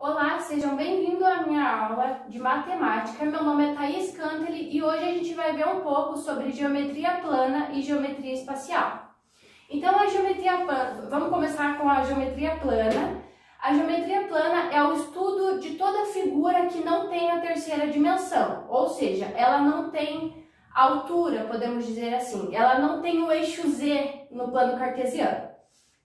Olá, sejam bem-vindos à minha aula de matemática. Meu nome é Thaís Canteli e hoje a gente vai ver um pouco sobre geometria plana e geometria espacial. Então, vamos começar com a geometria plana. A geometria plana é o estudo de toda figura que não tem a terceira dimensão, ou seja, ela não tem altura, podemos dizer assim, ela não tem o eixo Z no plano cartesiano,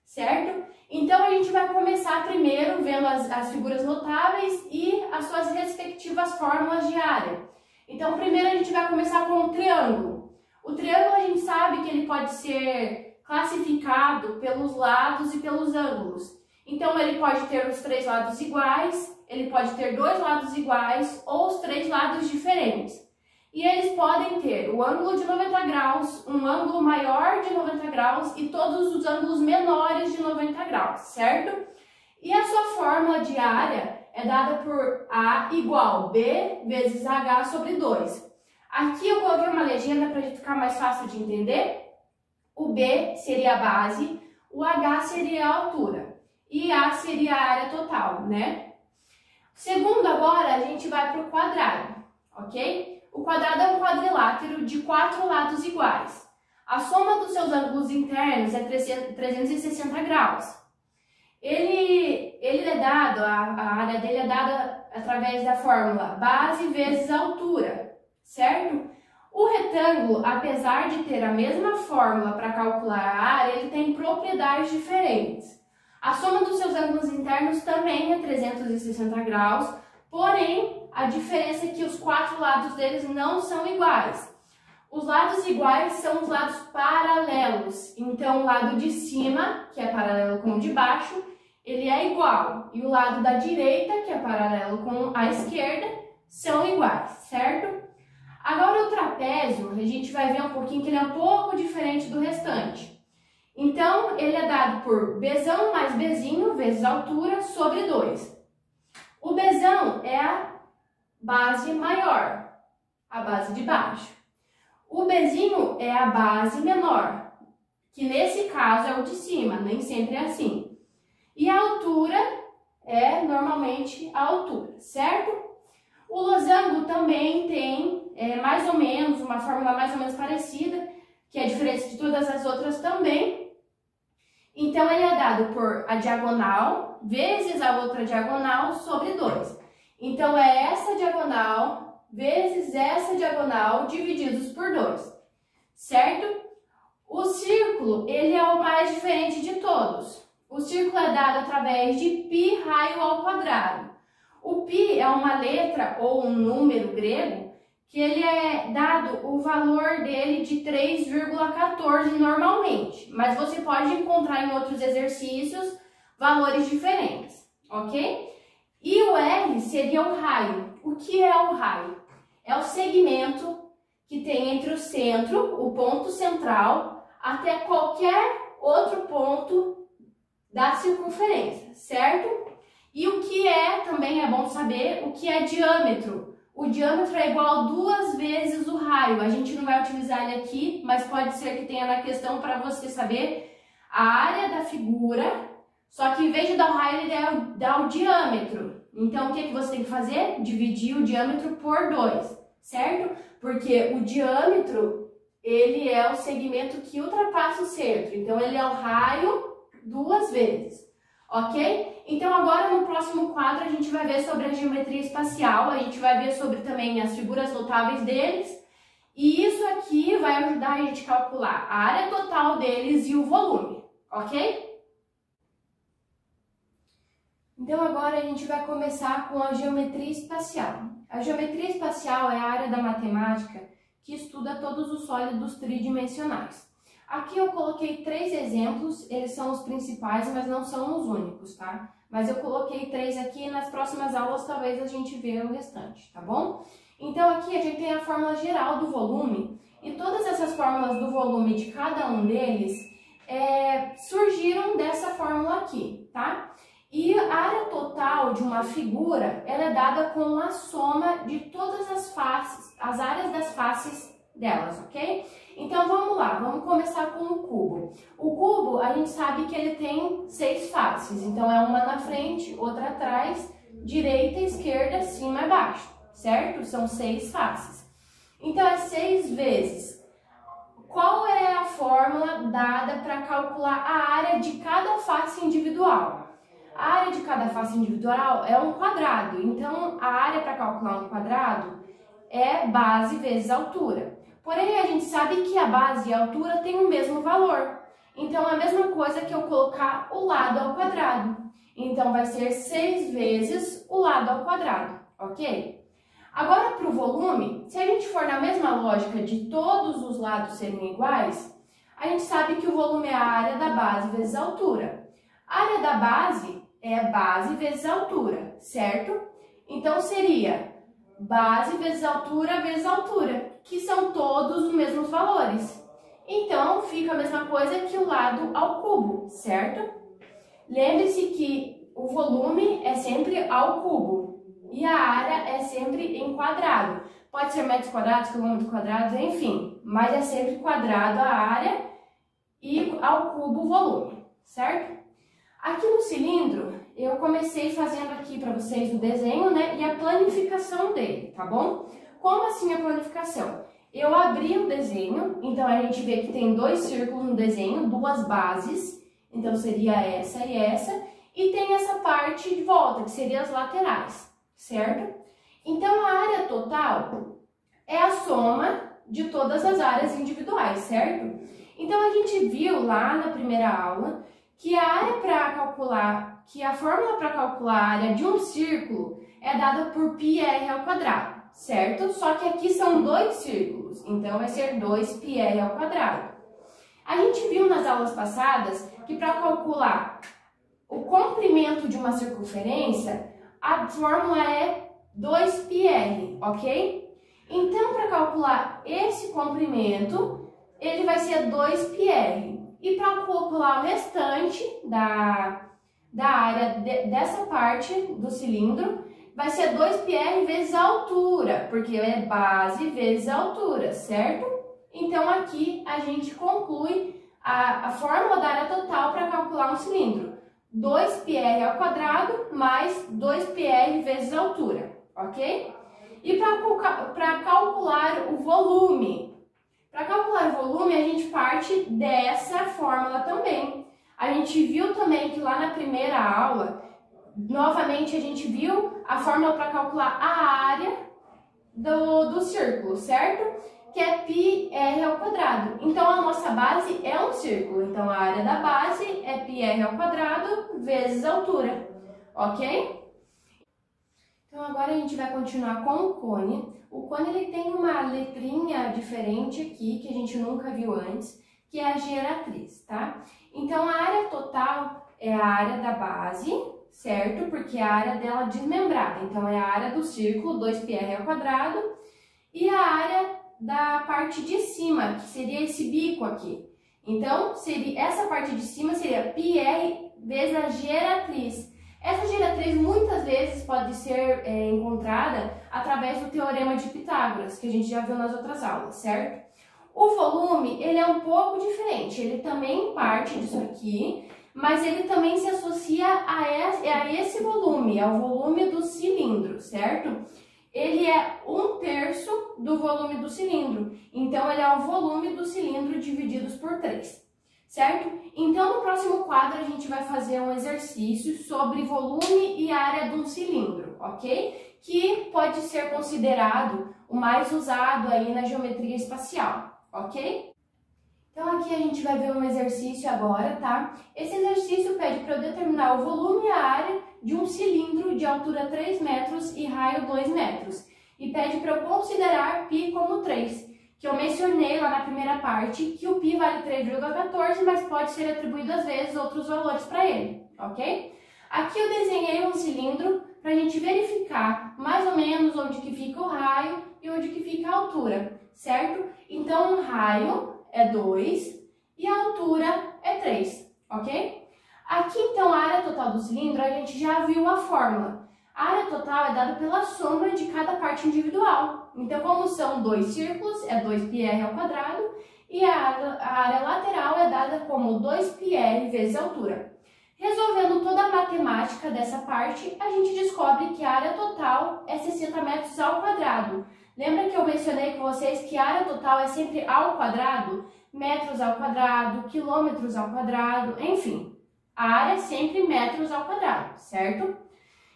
certo? Então, a gente vai começar primeiro vendo as figuras notáveis e as suas respectivas fórmulas de área. Então, primeiro a gente vai começar com o triângulo. O triângulo a gente sabe que ele pode ser classificado pelos lados e pelos ângulos. Então, ele pode ter os três lados iguais, ele pode ter dois lados iguais ou os três lados diferentes. E eles podem ter o ângulo de 90 graus, um ângulo maior de 90 graus e todos os ângulos menores de 90 graus, certo? E a sua fórmula de área é dada por A igual B vezes H sobre 2. Aqui eu coloquei uma legenda para ficar mais fácil de entender. O B seria a base, o H seria a altura e A seria a área total, né? Segundo, agora a gente vai para o quadrado, ok? O quadrado é um quadrilátero de 4 lados iguais. A soma dos seus ângulos internos é 360 graus. Ele é dado, a área dele é dada através da fórmula base vezes altura, certo? O retângulo, apesar de ter a mesma fórmula para calcular a área, ele tem propriedades diferentes. A soma dos seus ângulos internos também é 360 graus, porém, a diferença é que os 4 lados deles não são iguais. Os lados iguais são os lados paralelos. Então, o lado de cima, que é paralelo com o de baixo, ele é igual. E o lado da direita, que é paralelo com a esquerda, são iguais, certo? Agora, o trapézio, a gente vai ver um pouquinho que ele é um pouco diferente do restante. Então, ele é dado por Bzão mais Bzinho vezes altura sobre 2. O Bzão é a base maior, a base de baixo. O Bzinho é a base menor, que nesse caso é o de cima, nem sempre é assim. E a altura é normalmente a altura, certo? O losango também tem mais ou menos, uma fórmula mais ou menos parecida, que é diferente de todas as outras também. Então, ele é dado por a diagonal vezes a outra diagonal sobre 2. Então, é essa diagonal vezes essa diagonal divididos por 2, certo? O círculo, ele é o mais diferente de todos. O círculo é dado através de π raio ao quadrado. O π é uma letra ou um número grego que ele é dado o valor dele de 3,14 normalmente, mas você pode encontrar em outros exercícios valores diferentes, ok? E o R seria o raio. O que é o raio? É o segmento que tem entre o centro, o ponto central, até qualquer outro ponto da circunferência, certo? E o que também é bom saber, o que é diâmetro. O diâmetro é igual a 2 vezes o raio. A gente não vai utilizar ele aqui, mas pode ser que tenha na questão para você saber a área da figura, só que em vez de dar o raio, ele dá o diâmetro. Então, o que você tem que fazer? Dividir o diâmetro por 2, certo? Porque o diâmetro, ele é o segmento que ultrapassa o centro. Então, ele é o raio 2 vezes, ok? Então, agora no próximo quadro a gente vai ver sobre a geometria espacial, a gente vai ver sobre também as figuras notáveis deles, e isso aqui vai ajudar a gente a calcular a área total deles e o volume, ok? Então, agora a gente vai começar com a geometria espacial. A geometria espacial é a área da matemática que estuda todos os sólidos tridimensionais. Aqui eu coloquei 3 exemplos, eles são os principais, mas não são os únicos, tá? Mas eu coloquei 3 aqui e nas próximas aulas talvez a gente veja o restante, tá bom? Então aqui a gente tem a fórmula geral do volume e todas essas fórmulas do volume de cada um deles surgiram dessa fórmula aqui, tá? E a área total de uma figura, ela é dada com a soma de todas as faces, as áreas das faces delas, ok? Então, vamos lá, vamos começar com o cubo. O cubo, a gente sabe que ele tem 6 faces, então é uma na frente, outra atrás direita, esquerda, cima e baixo, certo? São 6 faces. Então, é 6 vezes. Qual é a fórmula dada para calcular a área de cada face individual? A área de cada face individual é um quadrado. Então, a área para calcular um quadrado é base vezes altura. Porém, a gente sabe que a base e a altura têm o mesmo valor. Então, é a mesma coisa que eu colocar o lado ao quadrado. Então, vai ser 6 vezes o lado ao quadrado, ok? Agora, para o volume, se a gente for na mesma lógica de todos os lados serem iguais, a gente sabe que o volume é a área da base vezes a altura. A área da base é base vezes a altura, certo? Então, seria base vezes altura, que são todos os mesmos valores. Então, fica a mesma coisa que o lado ao cubo, certo? Lembre-se que o volume é sempre ao cubo e a área é sempre em quadrado. Pode ser metros quadrados, quilômetros quadrados, enfim, mas é sempre quadrado a área e ao cubo o volume, certo? Aqui no cilindro, eu comecei fazendo aqui para vocês o desenho, né, e a planificação dele, tá bom? Como assim a planificação? Eu abri o desenho, então a gente vê que tem 2 círculos no desenho, 2 bases, então seria essa e essa, e tem essa parte de volta, que seria as laterais, certo? Então a área total é a soma de todas as áreas individuais, certo? Então a gente viu lá na primeira aula que a área para calcular, que a fórmula para calcular a área de um círculo é dada por πr ao quadrado, certo? Só que aqui são 2 círculos, então vai ser 2πr ao quadrado. A gente viu nas aulas passadas que para calcular o comprimento de uma circunferência, a fórmula é 2πr, ok? Então, para calcular esse comprimento, ele vai ser 2πr. E para calcular o restante da área dessa parte do cilindro, vai ser 2πr vezes a altura, porque é base vezes a altura, certo? Então, aqui a gente conclui a fórmula da área total para calcular um cilindro. 2πr ao quadrado mais 2πr vezes a altura, ok? E para calcular o volume, a gente parte dessa fórmula também. A gente viu também que lá na primeira aula, novamente a gente viu a fórmula para calcular a área do círculo, certo? Que é πr ao quadrado. Então, a nossa base é um círculo. Então, a área da base é πr ao quadrado vezes a altura, ok? Então, agora a gente vai continuar com o cone. O cone ele tem uma letrinha diferente aqui, que a gente nunca viu antes, que é a geratriz, tá? Então, a área total é a área da base, certo? Porque é a área dela desmembrada. Então, é a área do círculo, 2πr ao quadrado, e a área da parte de cima, que seria esse bico aqui. Então, essa parte de cima seria πr vezes a geratriz. Essa geratriz muitas vezes pode ser encontrada através do teorema de Pitágoras, que a gente já viu nas outras aulas, certo? O volume, ele é um pouco diferente, ele também parte disso aqui, mas ele também se associa a esse volume, ao volume do cilindro, certo? Ele é 1/3 do volume do cilindro, então ele é o volume do cilindro divididos por 3, certo? Então no próximo quadro a gente vai fazer um exercício sobre volume e área de um cilindro, ok? Que pode ser considerado o mais usado aí na geometria espacial, ok? Então aqui a gente vai ver um exercício agora, tá? Esse exercício pede para eu determinar o volume e a área de um cilindro de altura 3 metros e raio 2 metros. E pede para eu considerar π como 3, que eu mencionei lá na primeira parte que o π vale 3,14, mas pode ser atribuído às vezes outros valores para ele, ok? Aqui eu desenhei um cilindro para a gente verificar mais ou menos onde que fica o raio e onde que fica a altura, certo? Então o raio é 2 e a altura é 3, ok? Aqui, então, a área total do cilindro, a gente já viu a fórmula. A área total é dada pela soma de cada parte individual. Então, como são 2 círculos, é 2πr ao quadrado, e a área lateral é dada como 2πr vezes a altura. Resolvendo toda a matemática dessa parte, a gente descobre que a área total é 60 metros ao quadrado. Lembra que eu mencionei com vocês que a área total é sempre ao quadrado? Metros ao quadrado, quilômetros ao quadrado, enfim. A área é sempre metros ao quadrado, certo?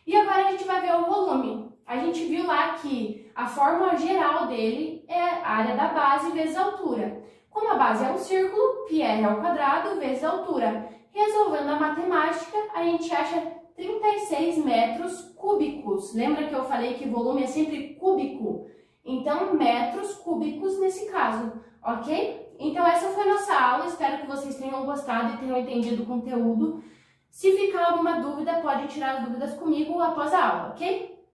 E agora a gente vai ver o volume. A gente viu lá que a fórmula geral dele é a área da base vezes a altura. Como a base é um círculo, πr ao quadrado vezes a altura. Resolvendo a matemática, a gente acha 36 metros cúbicos. Lembra que eu falei que volume é sempre cúbico? Então, metros cúbicos nesse caso, ok? Então, essa foi a nossa aula. Espero que vocês tenham gostado e tenham entendido o conteúdo. Se ficar alguma dúvida, pode tirar as dúvidas comigo após a aula, ok?